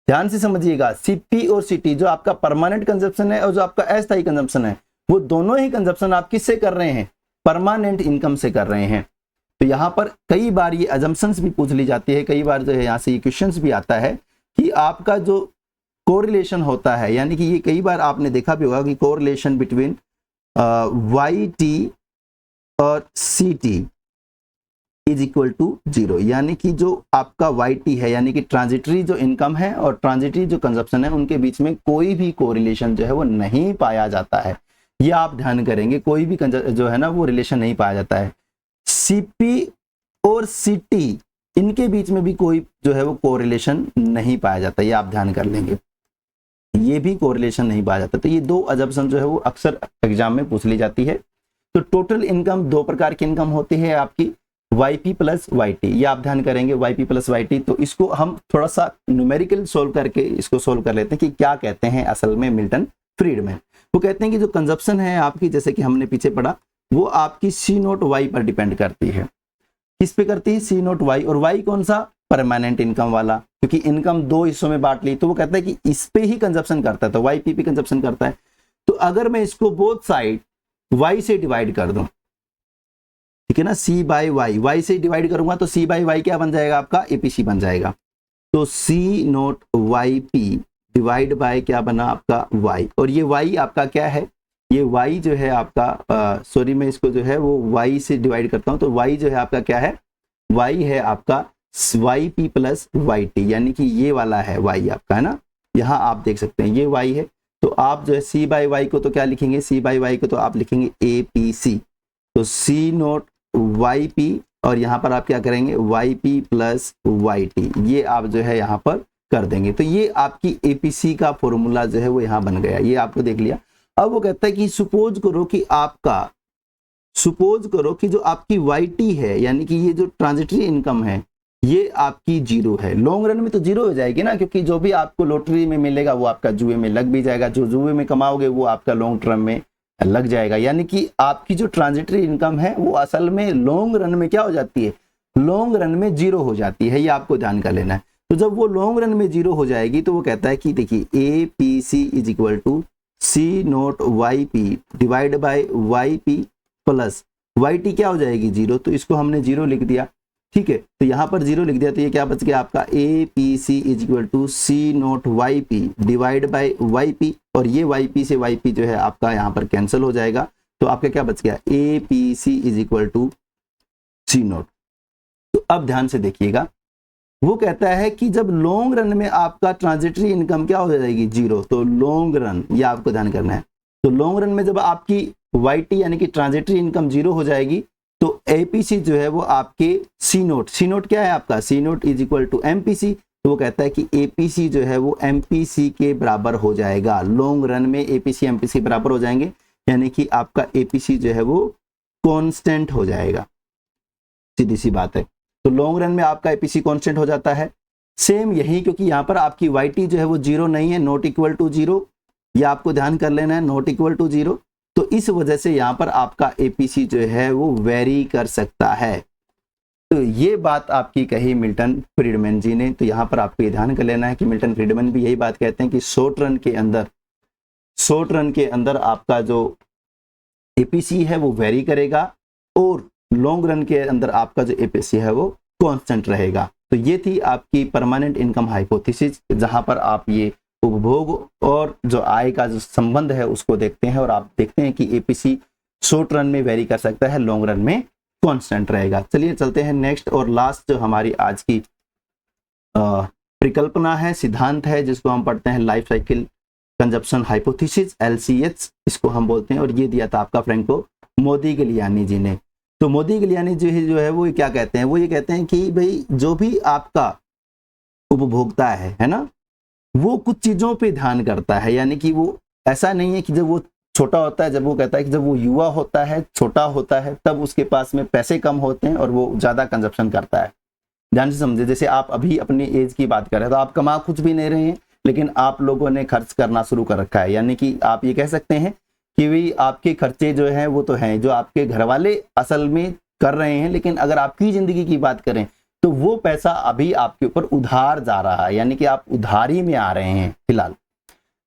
ध्यान से समझिएगा, सीपी और सीटी जो आपका परमानेंट कंजप्शन है और जो आपका अस्थायी कंजप्शन है, वो दोनों ही कंजप्शन आप किससे कर रहे हैं? परमानेंट इनकम से कर रहे हैं। तो यहाँ पर कई बार ये अजम्पशंस भी पूछ ली जाती है, कई बार जो है यहाँ से ये क्वेश्चंस भी आता है कि आपका जो कोरिलेशन होता है, यानी कि ये कई बार आपने देखा भी होगा कि कोरिलेशन बिटवीन वाई टी और C T is equal to 0, यानी कि जो आपका वाई टी है, यानी कि ट्रांजिटरी जो इनकम है और ट्रांजिटरी जो कंजप्शन है, उनके बीच में कोई भी कोरिलेशन जो है वो नहीं पाया जाता है। ये आप ध्यान करेंगे, कोई भी जो है ना वो रिलेशन नहीं पाया जाता है। सीपी और सीटी इनके बीच में भी कोई जो है वो कोरिलेशन नहीं पाया जाता, ये आप ध्यान कर लेंगे, ये भी कोरिलेशन नहीं पाया जाता। तो ये दो अजम्पशन जो है वो अक्सर एग्जाम में पूछ ली जाती है। तो टोटल इनकम दो प्रकार की इनकम होती है आपकी, वाईपी प्लस वाईटी, ये आप ध्यान करेंगे, वाईपी प्लस वाईटी। तो इसको हम थोड़ा सा न्यूमेरिकल सोल्व करके इसको सोल्व कर लेते हैं कि क्या कहते हैं असल में मिल्टन फ्रीडमैन। वो कहते हैं कि जो कंजप्शन है आपकी, जैसे कि हमने पीछे पढ़ा, वो आपकी सी नोट वाई पर डिपेंड करती है। किस पे करती है? सी नोट वाई। और वाई कौन सा? परमानेंट इनकम वाला, क्योंकि इनकम दो हिस्सों में बांट ली। तो वो कहता है कि इस पे ही कंजप्शन करता है, तो वाई पी कंजप्शन करता है। तो अगर मैं इसको बोथ साइड वाई से डिवाइड कर दूं, ठीक है ना, सी बाई वाई, वाई से डिवाइड करूंगा तो सी बाई वाई क्या बन जाएगा? आपका एपीसी बन जाएगा। तो C note Y P divide by क्या बना? आपका वाई। और ये वाई आपका क्या है? ये वाई जो है आपका सॉरी मैं इसको जो है वो वाई से डिवाइड करता हूं, तो वाई जो है आपका क्या है? वाई है आपका Y P plus Y T, यानी कि ये वाला है वाई आपका, है ना। यहाँ आप देख सकते हैं ये वाई है। तो आप जो है सी बाई वाई को तो क्या लिखेंगे? सी बाई वाई को तो आप लिखेंगे ए पी सी। तो सी नोट वाई पी, और यहाँ पर आप क्या करेंगे? Y P plus Y T, ये आप जो है यहाँ पर कर देंगे। तो ये आपकी एपीसी का फॉर्मूला जो है वो यहाँ बन गया, ये आपको देख लिया। अब वो कहता है कि सपोज करो कि जो आपकी वाईटी है, यानी कि ये जो ट्रांजिटरी इनकम है, ये आपकी 0 है। लॉन्ग रन में तो 0 हो जाएगी ना, क्योंकि जो भी आपको लॉटरी में मिलेगा वो आपका जुए में लग भी जाएगा, जो जुए में कमाओगे वो आपका लॉन्ग टर्म में लग जाएगा। यानी कि आपकी जो ट्रांजिटरी इनकम है वो असल में लॉन्ग रन में क्या हो जाती है? लॉन्ग रन में 0 हो जाती है, ये आपको ध्यान कर लेना है। तो जब वो लॉन्ग रन में 0 हो जाएगी तो वो कहता है कि देखिए A P C is equal to C note Y P divide by Y P plus Y T क्या हो जाएगी 0, तो इसको हमने 0 लिख दिया, ठीक है। तो यहाँ पर 0 लिख दिया, तो ये क्या बच गया आपका A P C is equal to C note Y P divide by Y P, और ये वाई पी से वाई पी जो है आपका यहाँ पर कैंसिल हो जाएगा, तो आपका क्या बच गया A P C is equal to C nought. तो अब ध्यान से देखिएगा, वो कहता है कि जब लॉन्ग रन में आपका ट्रांजिटरी इनकम क्या हो जाएगी 0, तो लॉन्ग रन, ये आपको ध्यान करना है, तो लॉन्ग रन में जब आपकी वाई टी यानी कि ट्रांजिटरी इनकम 0 हो जाएगी, तो एपीसी जो है वो आपके सी नोट क्या है आपका C naught is equal to MPC, तो वो कहता है कि एपीसी जो है वो एमपीसी के बराबर हो जाएगा। लॉन्ग रन में एपीसी एमपीसी बराबर हो जाएंगे, यानी कि आपका एपीसी जो है वो कांस्टेंट हो जाएगा, सीधी सी बात है। तो लॉन्ग रन में आपका एपीसी कांस्टेंट हो जाता है। सेम यही, क्योंकि यहाँ पर आपकी वाई टी जो है वो 0 नहीं है, नॉट इक्वल टू 0, ये आपको ध्यान कर लेना है, नॉट इक्वल टू 0, तो इस वजह से यहाँ पर आपका एपीसी जो है वो वेरी कर सकता है। तो ये बात आपकी कही मिल्टन फ्रीडमैन जी ने। तो यहाँ पर आपको ये ध्यान कर लेना है कि मिल्टन फ्रीडमैन भी यही बात कहते हैं कि शॉर्ट रन के अंदर आपका जो एपीसी है वो वेरी करेगा, और लॉन्ग रन के अंदर आपका जो एपीसी है वो कांस्टेंट रहेगा। तो ये थी आपकी परमानेंट इनकम हाइपोथेसिस, जहां पर आप ये उपभोग और जो आय का जो संबंध है उसको देखते हैं, और आप देखते हैं कि एपीसी शॉर्ट रन में वेरी कर सकता है, लॉन्ग रन में कांस्टेंट रहेगा। चलिए चलते हैं नेक्स्ट और लास्ट जो हमारी आज की परिकल्पना है, सिद्धांत है, जिसको हम पढ़ते हैं life cycle consumption hypothesis, LCH इसको हम बोलते हैं, और ये दिया था आपका फ्रैंको मोदिग्लियानी जी ने। तो मोदिग्लियानी जी जो है वो क्या कहते हैं, वो ये कहते हैं कि भाई जो भी आपका उपभोक्ता है ना, वो कुछ चीजों पे ध्यान करता है, यानी कि वो ऐसा नहीं है कि जब वो छोटा होता है, जब वो कहता है कि जब वो युवा होता है, छोटा होता है, तब उसके पास में पैसे कम होते हैं और वो ज्यादा कंजप्शन करता है। ध्यान से समझे, जैसे आप अभी अपनी एज की बात कर रहे हैं, तो आप कमा कुछ भी नहीं रहे हैं, लेकिन आप लोगों ने खर्च करना शुरू कर रखा है, यानी कि आप ये कह सकते हैं कि भाई आपके खर्चे जो हैं वो तो हैं जो आपके घर वाले असल में कर रहे हैं, लेकिन अगर आपकी जिंदगी की बात करें तो वो पैसा अभी आपके ऊपर उधार जा रहा है, यानी कि आप उधारी में आ रहे हैं फिलहाल।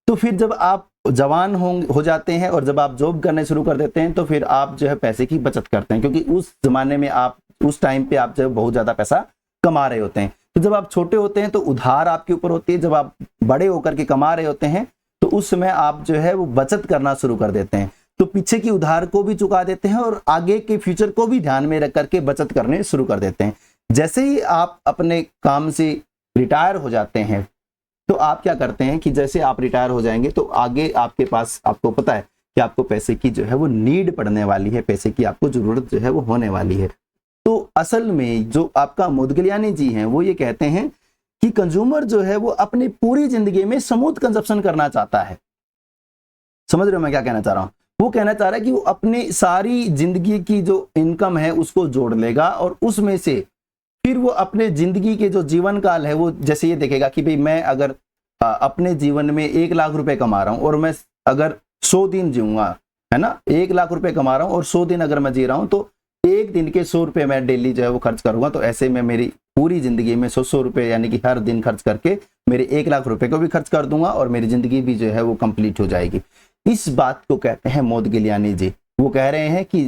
तो फिर जब आप जवान हो जाते हैं और जब आप जॉब करने शुरू कर देते हैं, तो फिर आप जो है पैसे की बचत करते हैं, क्योंकि उस जमाने में आप उस टाइम पे आप जो है बहुत ज्यादा पैसा कमा रहे होते हैं। तो जब आप छोटे होते हैं तो उधार आपके ऊपर होती है, जब आप बड़े होकर के कमा रहे होते हैं तो उस समय आप जो है वो बचत करना शुरू कर देते हैं, तो पीछे की उधार को भी चुका देते हैं और आगे के फ्यूचर को भी ध्यान में रख करके बचत करने शुरू कर देते हैं। जैसे ही आप अपने काम से रिटायर हो जाते हैं, तो आप क्या करते हैं कि जैसे आप रिटायर हो जाएंगे तो आगे आपके पास, आपको पता है कि आपको पैसे की जो है वो नीड पड़ने वाली है, पैसे की आपको जरूरत जो है वो होने वाली है। तो असल में जो आपका मोदिग्लियानी जी हैं वो ये कहते हैं कि कंज्यूमर जो है वो अपनी पूरी जिंदगी में स्मूथ कंजप्शन करना चाहता है। समझ रहे हो मैं क्या कहना चाह रहा हूं? वो कहना चाह रहा है कि वो अपनी सारी जिंदगी की जो इनकम है उसको जोड़ लेगा, और उसमें से फिर वो अपने जिंदगी के जो जीवन काल है वो जैसे ये देखेगा कि भाई मैं अगर अपने जीवन में 1 लाख रुपए कमा रहा हूं और मैं अगर 100 दिन जीऊंगा, है ना, 1 लाख रुपए कमा रहा हूं और 100 दिन अगर मैं जी रहा हूं, तो एक दिन के 100 रुपए मैं डेली जो है वो खर्च करूंगा। तो ऐसे में मेरी पूरी जिंदगी में 100 रुपए यानी कि हर दिन खर्च करके मेरे 1 लाख रुपए को भी खर्च कर दूंगा और मेरी जिंदगी भी जो है वो कंप्लीट हो जाएगी। इस बात को कहते हैं मोदिग्लियानी जी। वो कह रहे हैं कि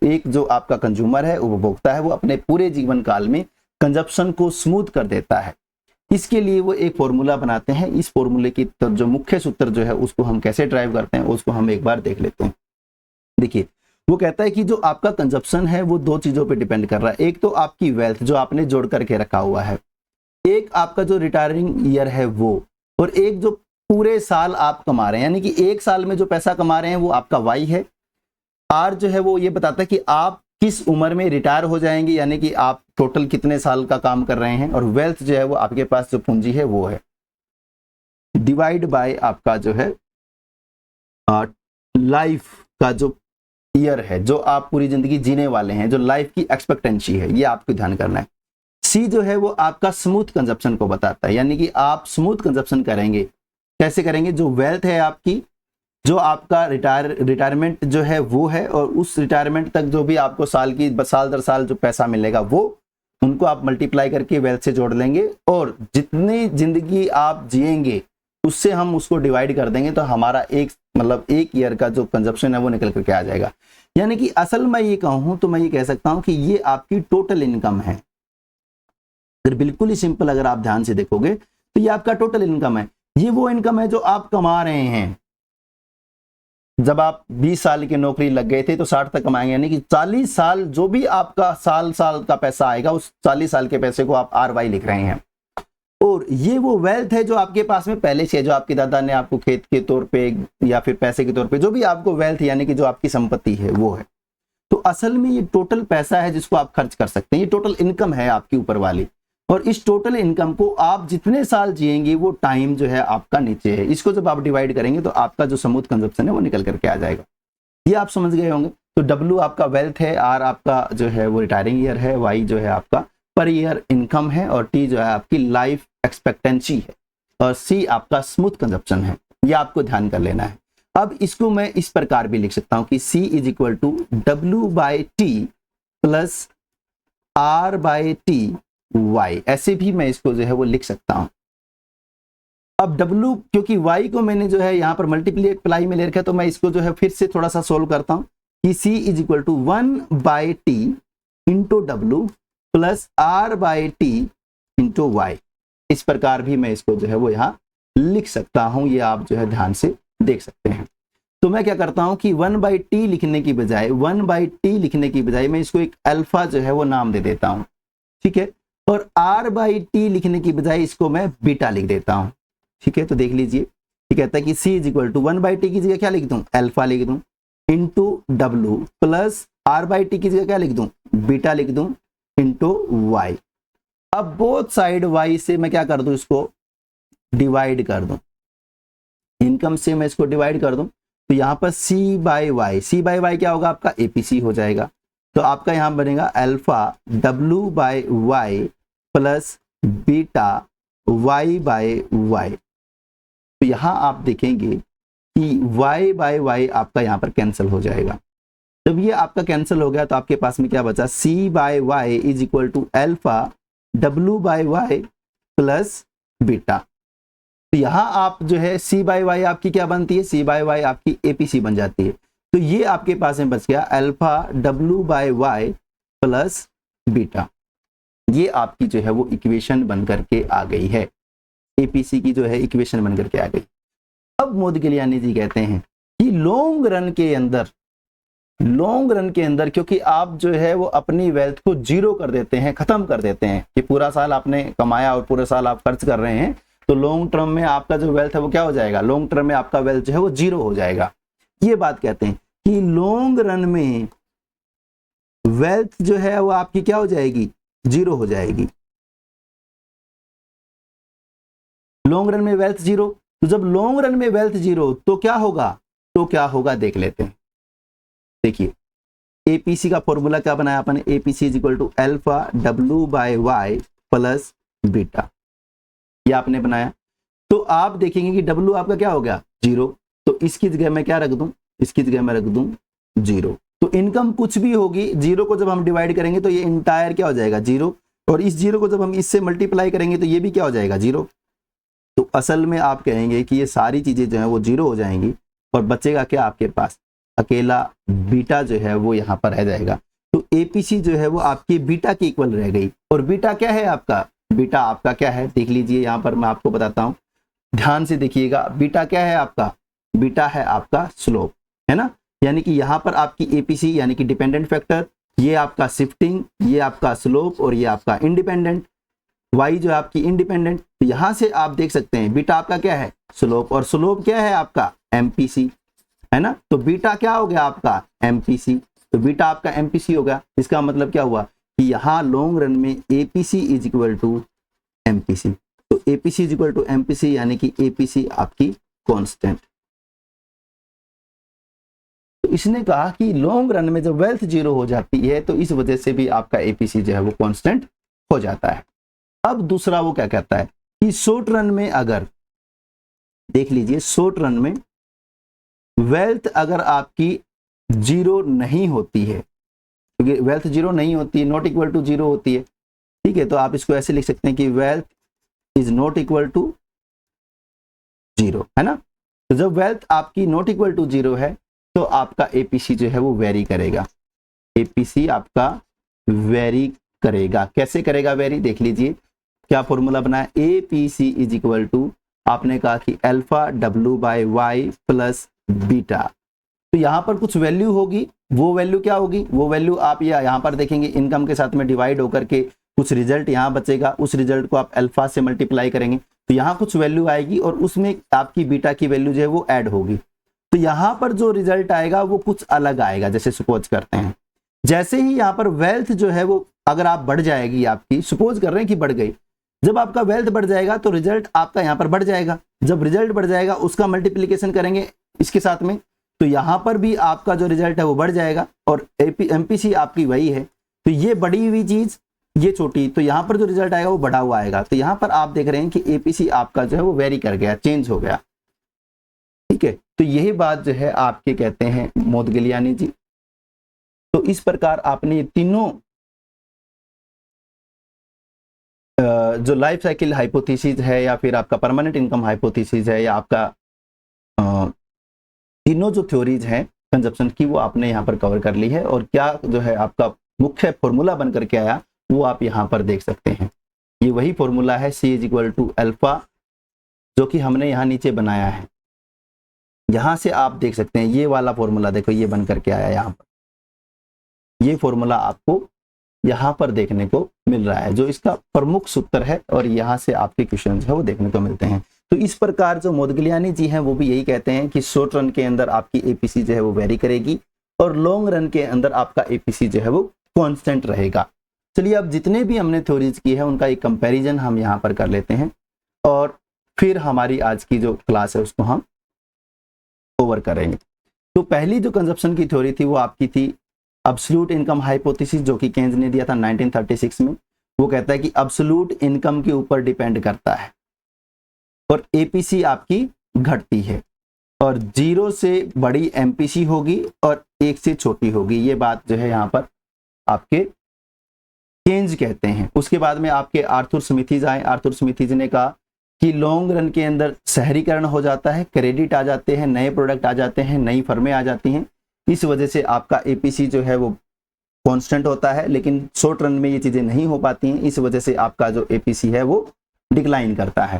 एक जो आपका कंज्यूमर है, उपभोक्ता है, वो अपने पूरे जीवन काल में कंजप्शन को स्मूथ कर देता है। इसके लिए वो एक फॉर्मूला बनाते हैं। इस फॉर्मूले की जो मुख्य सूत्र जो है उसको हम कैसे ड्राइव करते हैं उसको हम एक बार देख लेते हैं। देखिए, वो कहता है कि जो आपका कंजप्शन है वो 2 चीजों पे डिपेंड कर रहा है। एक तो आपकी वेल्थ जो आपने जोड़ करके रखा हुआ है, एक आपका जो रिटायरिंग ईयर है वो, और एक जो पूरे साल आप कमा रहे हैं, यानी कि 1 साल में जो पैसा कमा रहे हैं वो आपका वाई है। आर जो है वो ये बताता है कि आप किस उम्र में रिटायर हो जाएंगे, यानी कि आप टोटल कितने साल का काम कर रहे हैं। और वेल्थ जो है वो आपके पास जो पूंजी है वो है, डिवाइड बाय आपका जो है लाइफ का जो ईयर है, जो आप पूरी जिंदगी जीने वाले हैं, जो लाइफ की एक्सपेक्टेंसी है, ये आपको ध्यान करना है। सी जो है वो आपका स्मूथ कंजप्शन को बताता है, यानी कि आप स्मूथ कंजप्शन करेंगे। कैसे करेंगे? जो वेल्थ है आपकी, जो आपका रिटायरमेंट जो है वो है, और उस रिटायरमेंट तक जो भी आपको साल दर साल जो पैसा मिलेगा वो, उनको आप मल्टीप्लाई करके वेल्थ से जोड़ लेंगे, और जितनी जिंदगी आप जिएंगे उससे हम उसको डिवाइड कर देंगे, तो हमारा एक ईयर का जो कंजप्शन है वो निकल करके आ जाएगा। यानी कि असल में ये कहूं तो मैं ये कह सकता हूं कि ये आपकी टोटल इनकम है। अगर बिल्कुल ही सिंपल अगर आप ध्यान से देखोगे तो ये आपका टोटल इनकम है। ये वो इनकम है जो आप कमा रहे हैं। जब आप 20 साल की नौकरी लग गए थे तो 60 तक कमाएंगे, यानी कि 40 साल जो भी आपका साल साल का पैसा आएगा उस 40 साल के पैसे को आप RY लिख रहे हैं। और ये वो वेल्थ है जो आपके पास में पहले से है, जो आपके दादा ने आपको खेत के तौर पे या फिर पैसे के तौर पे जो भी आपको वेल्थ यानी कि जो आपकी संपत्ति है वो है। तो असल में ये टोटल पैसा है जिसको आप खर्च कर सकते हैं, ये टोटल इनकम है आपकी ऊपर वाली। और इस टोटल इनकम को आप जितने साल जिएंगे वो टाइम जो है आपका नीचे है। इसको जब आप डिवाइड करेंगे तो आपका जो स्मूथ कंजप्शन है वो निकल करके आ जाएगा। ये आप समझ गए होंगे। तो W आपका वेल्थ है, R आपका जो है वो रिटायरिंग ईयर है, Y जो है आपका पर ईयर इनकम है और T जो है आपकी लाइफ एक्सपेक्टेंसी है और C आपका स्मूथ कंजप्शन है। ये आपको ध्यान कर लेना है। अब इसको मैं इस प्रकार भी लिख सकता हूं कि C is equal to W/T plus R/T Y, ऐसे भी मैं इसको जो है वो लिख सकता हूं। अब W क्योंकि Y को मैंने जो है यहाँ पर मल्टीप्लाई में ले रखा है तो मैं इसको जो है फिर से थोड़ा सा सोल्व करता हूं कि C is equal to 1/T into W plus R/T into Y। इस प्रकार भी मैं इसको जो है वो यहाँ लिख सकता हूं। ये आप जो है ध्यान से देख सकते हैं। तो मैं क्या करता हूं कि 1/T लिखने की बजाय 1/T लिखने की बजाय मैं इसको एक अल्फा जो है वो नाम दे देता हूं, ठीक है। और R/T लिखने की बजाय इसको मैं बीटा लिख देता हूं, ठीक है। तो देख लीजिए, ये कहता है कि C is equal to 1/T की जगह क्या लिख दूं, अल्फा लिख दूं, इंटू W प्लस R/T की जगह क्या लिख दूं, बीटा लिख दूं, इंटू Y। अब बोथ साइड Y से मैं क्या कर दूं, इसको डिवाइड कर दूं, इनकम से मैं इसको डिवाइड कर दूं। तो यहां पर C/Y क्या होगा आपका APC हो जाएगा। तो आपका यहां बनेगा alpha W/Y plus beta Y/Y। तो यहां आप देखेंगे कि Y/Y आपका यहां पर कैंसिल हो जाएगा। जब ये आपका कैंसिल हो गया तो आपके पास में क्या बचा, C/Y is equal to alpha W/Y plus beta. तो यहां आप जो है C/Y आपकी क्या बनती है, C/Y आपकी APC बन जाती है। तो ये आपके पास में बच गया अल्फा W/Y प्लस बीटा। ये आपकी जो है वो इक्वेशन बन करके आ गई है, APC की जो है इक्वेशन बन करके आ गई। अब मोदगिलियानी जी कहते हैं कि लॉन्ग रन के अंदर क्योंकि आप जो है वो अपनी वेल्थ को जीरो कर देते हैं, खत्म कर देते हैं कि पूरा साल आपने कमाया और पूरे साल आप खर्च कर रहे हैं, तो लॉन्ग टर्म में आपका जो वेल्थ है वो क्या हो जाएगा, लॉन्ग टर्म में आपका वेल्थ जो है वो जीरो हो जाएगा। ये बात कहते हैं कि लॉन्ग रन में वेल्थ जो है वो आपकी क्या हो जाएगी, जीरो हो जाएगी। लॉन्ग रन में वेल्थ जीरो, तो जब लॉन्ग रन में वेल्थ जीरो तो क्या होगा देख लेते हैं। देखिए APC का फॉर्मूला क्या बनाया अपन, APC is equal to alpha W/Y plus beta, ये आपने बनाया। तो आप देखेंगे कि W आपका क्या हो गया, जीरो। तो इसकी जगह मैं क्या रख दूं, इसकी जगह मैं रख दूं जीरो। तो इनकम कुछ भी होगी, जीरो को जब हम डिवाइड करेंगे तो ये इंटायर क्या हो जाएगा, जीरो। और इस जीरो को जब हम इससे मल्टीप्लाई करेंगे तो ये भी क्या हो जाएगा, जीरो। तो असल में आप कहेंगे कि ये सारी चीजें जो है वो जीरो हो जाएंगी और बचेगा क्या आपके पास, अकेला बीटा जो है वो यहाँ पर रह जाएगा। तो APC जो है वो आपकी बीटा की इक्वल रह गई। और बीटा क्या है आपका, बीटा आपका क्या है देख लीजिए, यहाँ पर मैं आपको बताता हूँ, ध्यान से देखिएगा। बीटा क्या है आपका, बीटा है आपका स्लोप, है ना। यानी कि यहाँ पर आपकी APC यानी कि डिपेंडेंट फैक्टर, ये आपका शिफ्टिंग, ये आपका स्लोप और ये आपका इंडिपेंडेंट, Y जो है आपकी इंडिपेंडेंट। तो यहां से आप देख सकते हैं बीटा आपका क्या है, स्लोप, और स्लोप क्या है आपका MPC, है ना। तो बीटा क्या हो गया आपका MPC, तो बीटा आपका MPC हो गया। इसका मतलब क्या हुआ कि यहाँ लॉन्ग रन में APC is equal to MPC। तो APC is equal to MPC यानी कि APC आपकी कांस्टेंट। तो इसने कहा कि लॉन्ग रन में जब वेल्थ जीरो हो जाती है तो इस वजह से भी आपका APC जो है वो कांस्टेंट हो जाता है। अब दूसरा वो क्या कहता है कि शॉर्ट रन में, अगर देख लीजिए शॉर्ट रन में वेल्थ अगर आपकी जीरो नहीं होती है, क्योंकि वेल्थ जीरो नहीं होती है, नॉट इक्वल टू जीरो होती है, ठीक है। तो आप इसको ऐसे लिख सकते हैं कि wealth is not equal to zero, है ना। तो जब वेल्थ आपकी नॉट इक्वल टू जीरो है तो आपका एपीसी जो है वो वेरी करेगा, एपीसी आपका वेरी करेगा। कैसे करेगा वेरी, देख लीजिए क्या फॉर्मूला बना है, एपीसी इज इक्वल टू, आपने कहा कि alpha W by Y plus beta. तो यहाँ पर कुछ वैल्यू होगी, वो वैल्यू क्या होगी, वो वैल्यू आप यहाँ पर देखेंगे इनकम के साथ में डिवाइड होकर के कुछ रिजल्ट यहाँ बचेगा, उस रिजल्ट को आप अल्फा से मल्टीप्लाई करेंगे तो यहाँ कुछ वैल्यू आएगी और उसमें आपकी बीटा की वैल्यू जो है वो ऐड होगी। तो यहाँ पर जो रिजल्ट आएगा वो कुछ अलग आएगा। जैसे सपोज करते हैं, जैसे ही यहाँ पर वेल्थ जो है वो अगर आप बढ़ जाएगी आपकी, सपोज कर रहे हैं कि बढ़ गई, जब आपका वेल्थ बढ़ जाएगा तो रिजल्ट आपका यहाँ पर बढ़ जाएगा। जब रिजल्ट बढ़ जाएगा उसका मल्टीप्लीकेशन करेंगे इसके साथ में, तो यहाँ पर भी आपका जो रिजल्ट है वो बढ़ जाएगा और एमपीसी आपकी वही है। तो ये बढ़ी हुई चीज, ये छोटी, तो यहाँ पर जो रिजल्ट आएगा वो बढ़ा हुआ आएगा। तो यहाँ पर आप देख रहे हैं कि एपीसी आपका जो है वो वेरी कर गया, चेंज हो गया। ठीक है, तो यही बात जो है आपके कहते हैं मोदगिलियानी जी। तो इस प्रकार आपने तीनों जो लाइफ साइकिल हाइपोथेसिस है या फिर आपका परमानेंट इनकम हाइपोथेसिस है या आपका तीनों जो थ्योरीज हैं कंजप्शन की, वो आपने यहाँ पर कवर कर ली है। और क्या जो है आपका मुख्य फॉर्मूला बन करके आया वो आप यहाँ पर देख सकते हैं। ये वही फॉर्मूला है C is equal to alpha, जो कि हमने यहाँ नीचे बनाया है। यहाँ से आप देख सकते हैं ये वाला फॉर्मूला, देखो ये बन करके आया यहाँ पर। ये फॉर्मूला आपको यहाँ पर देखने को मिल रहा है जो इसका प्रमुख सूत्र है, और यहाँ से आपके क्वेश्चन है वो देखने को मिलते हैं। तो इस प्रकार जो मोदगिलियानी जी हैं वो भी यही कहते हैं कि शॉर्ट रन के अंदर आपकी एपीसी जो है वो वेरी करेगी और लॉन्ग रन के अंदर आपका एपीसी जो है वो कांस्टेंट रहेगा। चलिए अब जितने भी हमने थ्योरीज की है उनका एक कंपैरिजन हम यहाँ पर कर लेते हैं और फिर हमारी आज की जो क्लास है उसको हम ओवर करेंगे। तो पहली जो कंजप्शन की थ्योरी थी वो आपकी थी अब्सोल्यूट इनकम हाइपोथेसिस, जो कि केन्स ने दिया था 1936 में। वो कहता है कि अब्सोल्यूट इनकम के ऊपर डिपेंड करता है और एपीसी आपकी घटती है और 0 से बड़ी एमपीसी होगी और 1 से छोटी होगी। ये बात जो है यहाँ पर आपके केन्स कहते हैं। उसके बाद में आपके आर्थर स्मिथीज आए। आर्थर स्मिथीज ने कहा कि लॉन्ग रन के अंदर शहरीकरण हो जाता है, क्रेडिट आ जाते हैं, नए प्रोडक्ट आ जाते हैं, नई फर्में आ जाती हैं, इस वजह से आपका एपीसी जो है वो कांस्टेंट होता है। लेकिन शॉर्ट रन में ये चीजें नहीं हो पाती हैं, इस वजह से आपका जो एपीसी है वो डिक्लाइन करता है।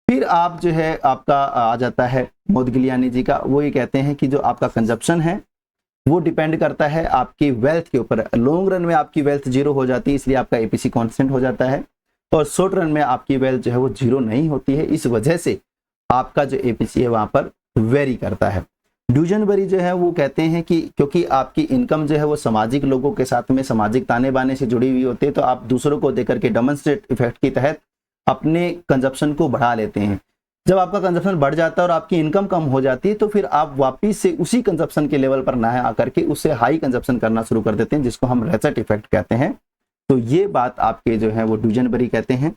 फिर आप जो है आपका आ जाता है मोदगिलियानी जी का, वो ये कहते हैं कि जो आपका कंजप्शन है वो डिपेंड करता है आपकी वेल्थ के ऊपर। लॉन्ग रन में आपकी वेल्थ 0 हो जाती है, इसलिए आपका एपीसी कांस्टेंट हो जाता है, और शॉर्ट रन में आपकी वेल्थ जो है वो 0 नहीं होती है, इस वजह से आपका जो एपीसी है वहां पर वेरी करता है। ड्यूजनबरी जो है वो कहते हैं कि क्योंकि आपकी इनकम जो है वो सामाजिक लोगों के साथ में सामाजिक ताने बाने से जुड़ी हुई होती है, तो आप दूसरों को देकर के डेमोन्स्ट्रेट इफेक्ट के तहत अपने कंजप्शन को बढ़ा लेते हैं। जब आपका कंजप्शन बढ़ जाता है और आपकी इनकम कम हो जाती है, तो फिर आप वापिस से उसी कंजप्शन के लेवल पर ना आकर के उससे हाई कंजप्शन करना शुरू कर देते हैं, जिसको हम रेचेट इफेक्ट कहते हैं। तो ये बात आपके जो है वो ड्यूजनबरी कहते हैं।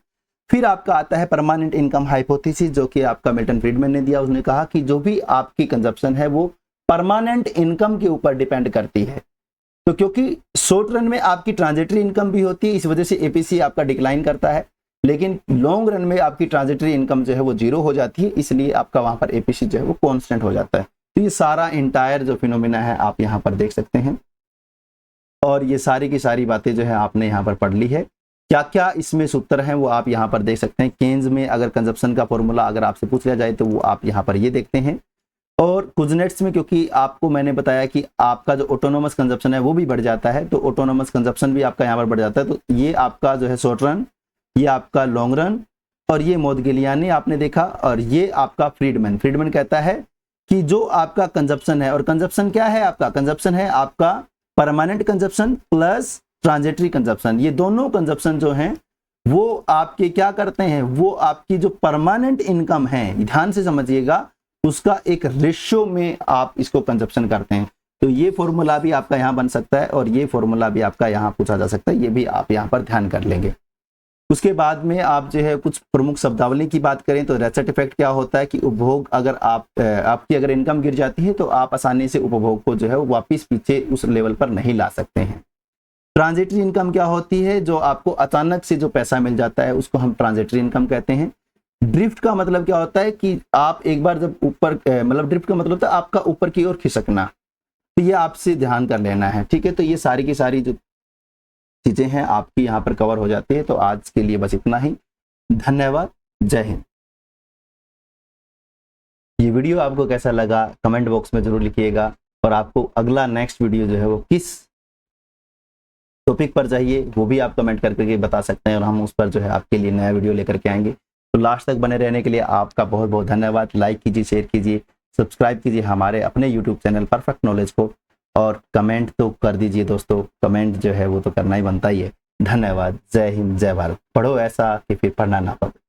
फिर आपका आता है परमानेंट इनकम हाइपोथेसिस, जो कि आपका मिल्टन फ्रीडमैन ने दिया। उसने कहा कि जो भी आपकी कंजप्शन है वो परमानेंट इनकम के ऊपर डिपेंड करती है। तो क्योंकि शॉर्ट रन में आपकी ट्रांजिटरी इनकम भी होती है, इस वजह से एपीसी आपका डिक्लाइन करता है, लेकिन लॉन्ग रन में आपकी ट्रांजिटरी इनकम जो है वो 0 हो जाती है, इसलिए आपका वहां पर एपीसी जो है वो कांस्टेंट हो जाता है। तो ये सारा इंटायर जो फिनोमिना है आप यहाँ पर देख सकते हैं, और ये सारी की सारी बातें जो है आपने यहाँ पर पढ़ ली है। क्या क्या इसमें सूत्र हैं वो आप यहाँ पर देख सकते हैं। केन्स में अगर कंजप्शन का फॉर्मूला अगर आपसे पूछ लिया जाए तो वो आप यहाँ पर ये देखते हैं, और कुजनेट्स में क्योंकि आपको मैंने बताया कि आपका जो ऑटोनोमस कंजप्शन है वो भी बढ़ जाता है, तो ऑटोनोमस कंजप्शन भी आपका यहाँ पर बढ़ जाता है। तो ये आपका जो है शॉर्ट रन, ये आपका लॉन्ग रन, और ये मोदगिलियानी आपने देखा, और ये आपका फ्रीडमैन। फ्रीडमैन कहता है कि जो आपका कंजप्शन है, और कंजप्शन क्या है आपका, कंजप्शन है आपका permanent consumption plus transitory consumption. ये दोनों कंजप्शन जो हैं वो आपके क्या करते हैं, वो आपकी जो परमानेंट इनकम है, ध्यान से समझिएगा, उसका एक रेशियो में आप इसको कंजप्शन करते हैं। तो ये फॉर्मूला भी आपका यहाँ बन सकता है, और ये फॉर्मूला भी आपका यहाँ पूछा जा सकता है, ये भी आप यहाँ पर ध्यान कर लेंगे। उसके बाद में आप जो है कुछ प्रमुख शब्दावली की बात करें तो रेचेट इफेक्ट क्या होता है कि उपभोग, अगर आपकी अगर इनकम गिर जाती है तो आप आसानी से उपभोग को जो है वापिस पीछे उस लेवल पर नहीं ला सकते हैं। ट्रांजिटरी इनकम क्या होती है, जो आपको अचानक से जो पैसा मिल जाता है उसको हम ट्रांजिटरी इनकम कहते हैं। ड्रिफ्ट का मतलब क्या होता है कि आप एक बार जब ऊपर, मतलब ड्रिफ्ट का मतलब होता है आपका ऊपर की ओर खिसकना, तो ये आपसे ध्यान कर लेना है, ठीक है। तो ये सारी की सारी जो चीजें हैं आपकी यहाँ पर कवर हो जाती है। तो आज के लिए बस इतना ही, धन्यवाद, जय हिंद। ये वीडियो आपको कैसा लगा कमेंट बॉक्स में जरूर लिखिएगा, और आपको अगला नेक्स्ट वीडियो जो है वो किस टॉपिक पर चाहिए वो भी आप कमेंट करके बता सकते हैं, और हम उस पर जो है आपके लिए नया वीडियो लेकर के आएंगे। तो लास्ट तक बने रहने के लिए आपका बहुत बहुत धन्यवाद। लाइक कीजिए, शेयर कीजिए, सब्सक्राइब कीजिए हमारे अपने यूट्यूब चैनल परफेक्ट नॉलेज को, और कमेंट तो कर दीजिए दोस्तों, कमेंट जो है वो तो करना ही बनता ही है। धन्यवाद, जय हिंद, जय भारत। पढ़ो ऐसा कि फिर पढ़ना ना पड़े।